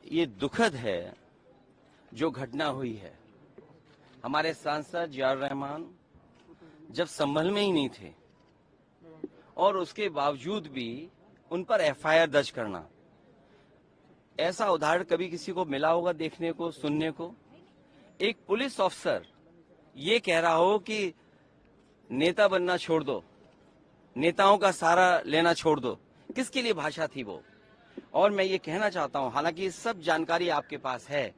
ये दुखद है जो घटना हुई है। हमारे सांसद जियाउर रहमान जब संभल में ही नहीं थे और उसके बावजूद भी उन पर एफआईआर दर्ज करना, ऐसा उदाहरण कभी किसी को मिला होगा देखने को, सुनने को? एक पुलिस अफसर ये कह रहा हो कि नेता बनना छोड़ दो, नेताओं का सहारा लेना छोड़ दो, किसके लिए भाषा थी वो? और मैं ये कहना चाहता हूं, हालांकि ये सब जानकारी आपके पास है,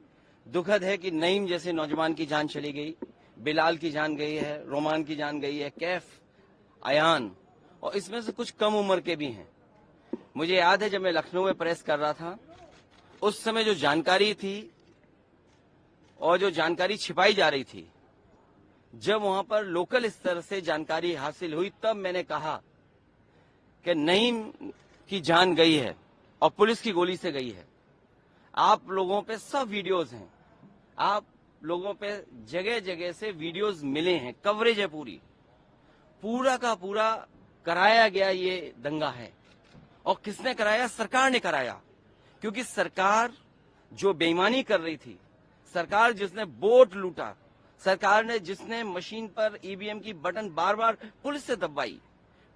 दुखद है कि नईम जैसे नौजवान की जान चली गई, बिलाल की जान गई है, रोमान की जान गई है, कैफ, अयान, और इसमें से कुछ कम उम्र के भी हैं। मुझे याद है जब मैं लखनऊ में प्रेस कर रहा था, उस समय जो जानकारी थी और जो जानकारी छिपाई जा रही थी, जब वहां पर लोकल स्तर से जानकारी हासिल हुई, तब मैंने कहा कि नईम की जान गई है और पुलिस की गोली से गई है। आप लोगों पे सब वीडियोस हैं, आप लोगों पे जगह जगह से वीडियोस मिले हैं, कवरेज है पूरा का पूरा कराया गया ये दंगा है। और किसने कराया? सरकार ने कराया, क्योंकि सरकार जो बेईमानी कर रही थी, सरकार जिसने वोट लूटा, सरकार ने जिसने मशीन पर ईवीएम की बटन बार बार पुलिस से दबाई,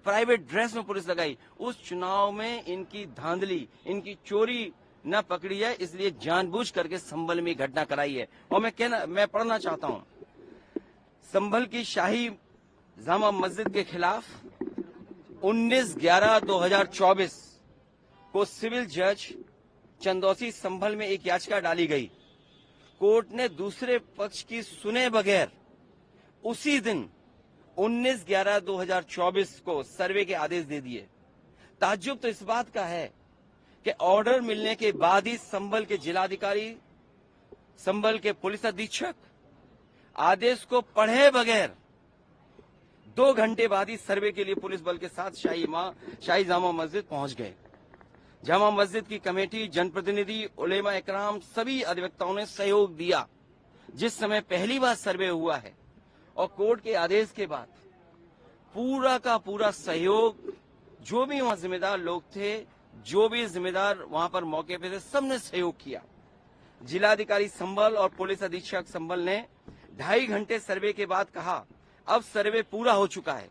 प्राइवेट ड्रेस में पुलिस लगाई, उस चुनाव में इनकी धांधली, इनकी चोरी न पकड़ी है, इसलिए जानबूझ करके संभल में घटना कराई है। और मैं पढ़ना चाहता हूं, संभल की शाही जामा मस्जिद के खिलाफ 19/11/2024 को सिविल जज चंदौसी संभल में एक याचिका डाली गई। कोर्ट ने दूसरे पक्ष की सुने बगैर उसी दिन 19/11/2024 को सर्वे के आदेश दे दिए। ताज्जुब तो इस बात का है कि ऑर्डर मिलने के बाद ही संभल के जिलाधिकारी, संभल के पुलिस अधीक्षक आदेश को पढ़े बगैर 2 घंटे बाद ही सर्वे के लिए पुलिस बल के साथ शाही जामा मस्जिद पहुंच गए। जामा मस्जिद की कमेटी, जनप्रतिनिधि, उलेमा इकराम, सभी अधिवक्ताओं ने सहयोग दिया। जिस समय पहली बार सर्वे हुआ है और कोर्ट के आदेश के बाद पूरा का पूरा सहयोग, जो भी वहां जिम्मेदार लोग थे, जो भी जिम्मेदार वहां पर मौके पे थे, सबने सहयोग किया। जिलाधिकारी संभल और पुलिस अधीक्षक संभल ने 2.5 घंटे सर्वे के बाद कहा, अब सर्वे पूरा हो चुका है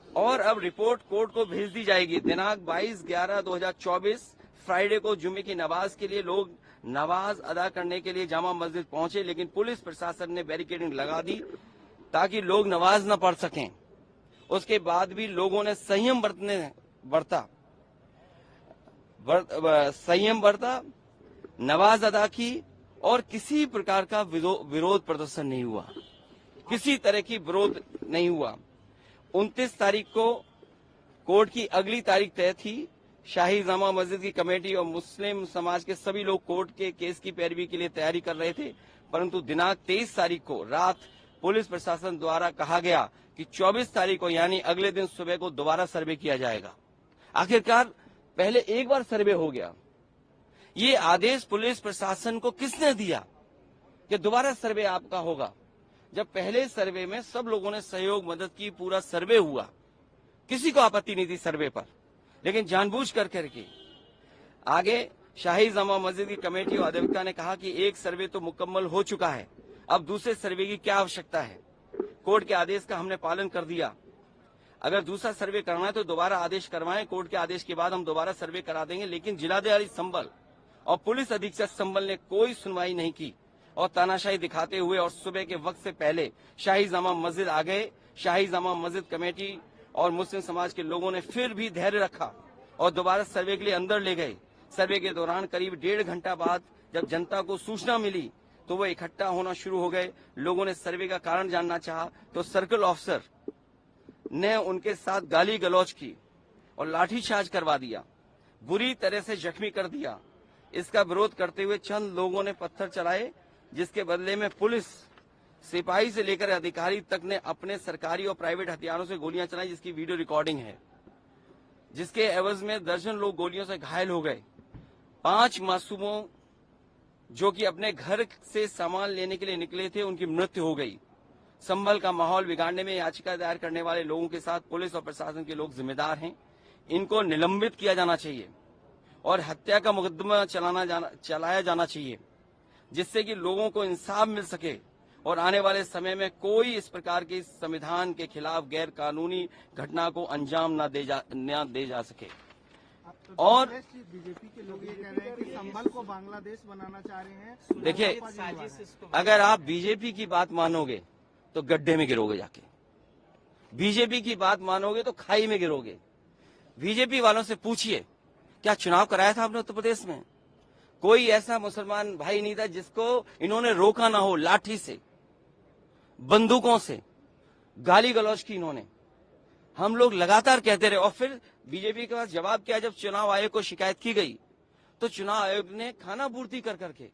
और अब रिपोर्ट कोर्ट को भेज दी जाएगी। दिनांक 22/11/2024 फ्राइडे को जुम्मे की नमाज के लिए लोग नमाज अदा करने के लिए जामा मस्जिद पहुंचे, लेकिन पुलिस प्रशासन ने बैरिकेडिंग लगा दी ताकि लोग नमाज न पढ़ सकें। उसके बाद भी लोगों ने संयम बरता, नमाज अदा की और किसी प्रकार का विरोध प्रदर्शन नहीं हुआ, किसी तरह की विरोध नहीं हुआ। 29 तारीख को कोर्ट की अगली तारीख तय थी। शाही जामा मस्जिद की कमेटी और मुस्लिम समाज के सभी लोग कोर्ट के केस की पैरवी के लिए तैयारी कर रहे थे, परंतु दिनांक 23 तारीख को रात पुलिस प्रशासन द्वारा कहा गया कि 24 तारीख को यानी अगले दिन सुबह को दोबारा सर्वे किया जाएगा। आखिरकार पहले एक बार सर्वे हो गया। ये आदेश पुलिस प्रशासन को किसने दिया कि दोबारा सर्वे आपका होगा, जब पहले सर्वे में सब लोगों ने सहयोग मदद की, पूरा सर्वे हुआ, किसी को आपत्ति नहीं थी सर्वे पर, लेकिन जानबूझ करके आगे शाही जामा मस्जिद की कमेटी और अधिवक्ता ने कहा कि एक सर्वे तो मुकम्मल हो चुका है, अब दूसरे सर्वे की क्या आवश्यकता है। कोर्ट के आदेश का हमने पालन कर दिया, अगर दूसरा सर्वे करना है तो दोबारा आदेश करवाएं, कोर्ट के आदेश के बाद हम दोबारा सर्वे करा देंगे। लेकिन जिलाधिकारी संभल और पुलिस अधीक्षक संभल ने कोई सुनवाई नहीं की और तानाशाही दिखाते हुए और सुबह के वक्त से पहले शाही जामा मस्जिद आ गए। शाही जामा मस्जिद कमेटी और मुस्लिम समाज के लोगों ने फिर भी धैर्य रखा और दोबारा सर्वे के लिए अंदर ले गए। सर्वे के दौरान करीब 1.5 घंटा बाद जब जनता को सूचना मिली तो वो इकट्ठा होना शुरू हो गए। लोगों ने सर्वे का कारण जानना चाहा तो सर्कल ऑफिसर ने उनके साथ गाली गलौज की और लाठीचार्ज करवा दिया, बुरी तरह से जख्मी कर दिया। इसका विरोध करते हुए चंद लोगों ने पत्थर चलाए, जिसके बदले में पुलिस, सिपाही से लेकर अधिकारी तक ने अपने सरकारी और प्राइवेट हथियारों से गोलियां चलाई, जिसकी वीडियो रिकॉर्डिंग है, जिसके एवज में दर्जन लोग गोलियों से घायल हो गए। 5 मासूमों जो कि अपने घर से सामान लेने के लिए निकले थे, उनकी मृत्यु हो गई। संभल का माहौल बिगाड़ने में याचिका दायर करने वाले लोगों के साथ पुलिस और प्रशासन के लोग जिम्मेदार हैं। इनको निलंबित किया जाना चाहिए और हत्या का मुकदमा चलाया जाना चाहिए, जिससे कि लोगों को इंसाफ मिल सके और आने वाले समय में कोई इस प्रकार की संविधान के खिलाफ गैर कानूनी घटना को अंजाम न दे जा सके। और बीजेपी के लोग ये कह रहे हैं कि संभल को बांग्लादेश बनाना चाह रहे हैं। देखिए, अगर आप बीजेपी की बात मानोगे तो गड्ढे में गिरोगे जाके, बीजेपी की बात मानोगे तो खाई में गिरोगे। बीजेपी वालों से पूछिए, क्या चुनाव कराया था आपने उत्तर प्रदेश में? कोई ऐसा मुसलमान भाई नहीं था जिसको इन्होंने रोका ना हो। लाठी से, बंदूकों से गाली गलौज की इन्होंने। हम लोग लगातार कहते रहे और फिर बीजेपी के पास जवाब क्या, जब चुनाव आयोग को शिकायत की गई तो चुनाव आयोग ने खाना पूर्ति कर करके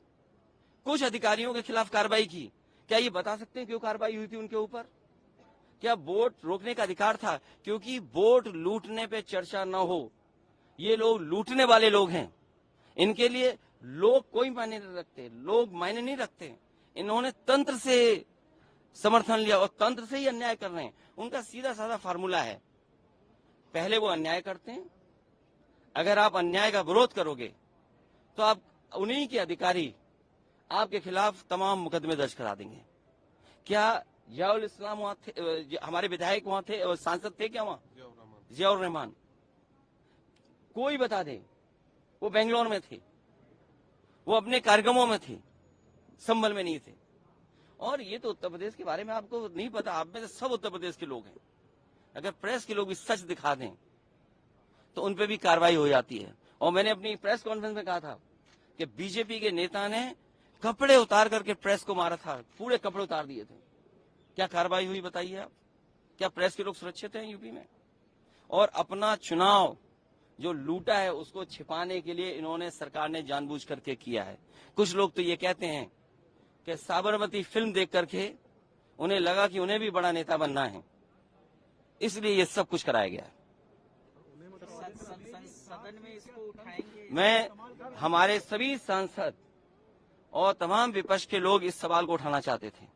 कुछ अधिकारियों के खिलाफ कार्रवाई की। क्या ये बता सकते हैं क्यों कार्रवाई हुई थी उनके ऊपर? क्या वोट रोकने का अधिकार था? क्योंकि वोट लूटने पे चर्चा न हो। ये लोग लूटने वाले लोग हैं, इनके लिए लोग कोई मायने नहीं रखते, लोग मायने नहीं रखते। इन्होंने तंत्र से समर्थन लिया और तंत्र से ही अन्याय कर रहे हैं। उनका सीधा साधा फार्मूला है, पहले वो अन्याय करते हैं, अगर आप अन्याय का विरोध करोगे तो आप उन्हीं के अधिकारी आपके खिलाफ तमाम मुकदमे दर्ज करा देंगे। क्या जियाउल इस्लाम वहां थे? हमारे विधायक वहां थे और सांसद थे क्या वहां? जियाउर रहमान, कोई बता दे। वो बेंगलोर में थे, वो अपने कार्यक्रमों में थे, संभल में नहीं थे। और ये तो उत्तर प्रदेश के बारे में आपको नहीं पता, आप में से सब उत्तर प्रदेश के लोग हैं। अगर प्रेस के लोग भी सच दिखा दें तो उन पे भी कार्रवाई हो जाती है। और मैंने अपनी प्रेस कॉन्फ्रेंस में कहा था कि बीजेपी के नेता ने कपड़े उतार करके प्रेस को मारा था, पूरे कपड़े उतार दिए थे। क्या कार्रवाई हुई बताइए आप? क्या प्रेस के लोग सुरक्षित हैं यूपी में? और अपना चुनाव जो लूटा है उसको छिपाने के लिए इन्होंने, सरकार ने जानबूझ करके किया है। कुछ लोग तो ये कहते हैं कि साबरमती फिल्म देख करके उन्हें लगा कि उन्हें भी बड़ा नेता बनना है, इसलिए ये सब कुछ कराया गया है। सदन में इसको उठाएंगे। मैं, हमारे सभी सांसद और तमाम विपक्ष के लोग इस सवाल को उठाना चाहते थे,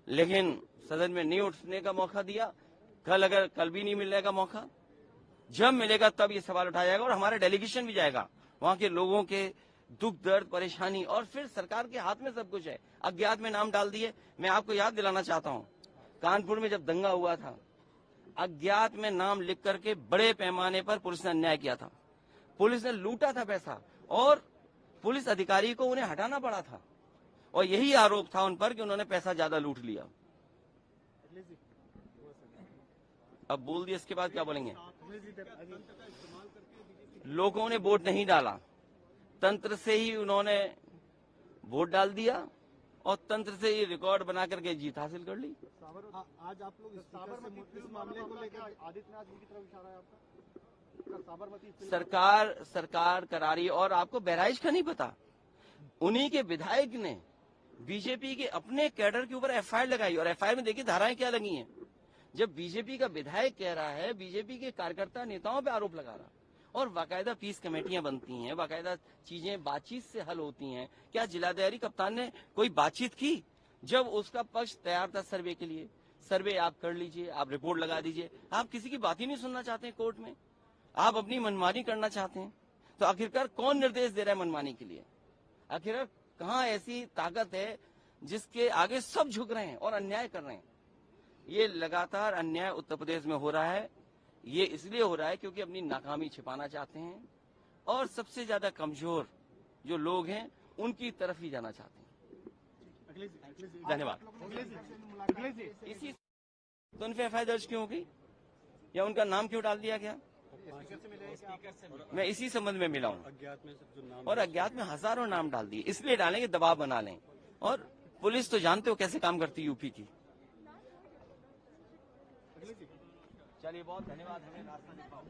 लेकिन सदन में नहीं उठने का मौका दिया। कल भी नहीं मिलेगा मौका, जब मिलेगा तब ये सवाल उठाया जाएगा और हमारा डेलीगेशन भी जाएगा। वहां के लोगों के दुख दर्द परेशानी, और फिर सरकार के हाथ में सब कुछ है। अज्ञात में नाम डाल दिए। मैं आपको याद दिलाना चाहता हूं, कानपुर में जब दंगा हुआ था, अज्ञात में नाम लिख करके बड़े पैमाने पर पुलिस ने अन्याय किया था। पुलिस ने लूटा था पैसा और पुलिस अधिकारी को उन्हें हटाना पड़ा था, और यही आरोप था उन पर कि उन्होंने पैसा ज्यादा लूट लिया। अब बोल दिया, इसके बाद क्या बोलेंगे? लोगों ने वोट नहीं डाला, तंत्र से ही उन्होंने वोट डाल दिया और तंत्र से ही रिकॉर्ड बना करके जीत हासिल कर ली। आज आप लोग इस मामले को लेकर आदित्यनाथ जी की तरफ इशारा है आपका? साबरमती सरकार करा रही है। और आपको बहराइच का नहीं पता, उन्हीं के विधायक ने बीजेपी के अपने कैडर के ऊपर एफआईआर लगाई, और एफआईआर में देखिए धाराएं क्या लगी हैं। जब बीजेपी का विधायक कह रहा है, बीजेपी के कार्यकर्ता नेताओं पे आरोप लगा रहा, और बाकायदा पीस कमेटियां बनती हैं, बाकायदा चीजें बातचीत से हल होती हैं। क्या जिलाधिकारी कप्तान ने कोई बातचीत की? जब उसका पक्ष तैयार था सर्वे के लिए, सर्वे आप कर लीजिए, आप रिपोर्ट लगा दीजिए। आप किसी की बात ही नहीं सुनना चाहते हैं कोर्ट में, आप अपनी मनमानी करना चाहते हैं। तो आखिरकार कौन निर्देश दे रहा है मनमानी के लिए? आखिरकार कहाँ ऐसी ताकत है जिसके आगे सब झुक रहे हैं और अन्याय कर रहे हैं? ये लगातार अन्याय उत्तर प्रदेश में हो रहा है। ये इसलिए हो रहा है क्योंकि अपनी नाकामी छिपाना चाहते हैं और सबसे ज्यादा कमजोर जो लोग हैं उनकी तरफ ही जाना चाहते हैं। धन्यवाद। इसी तो उन पे एफआईआर दर्ज क्यों हो गई या उनका नाम क्यों डाल दिया गया? मैं इसी संबंध में मिला हूँ। और अज्ञात में हजारों नाम डाल दिए, इसलिए डालेंगे दबाव बना लें। और पुलिस तो जानते हो कैसे काम करती है यूपी की। चलिए, बहुत धन्यवाद। हमें रास्ता दिखाओ।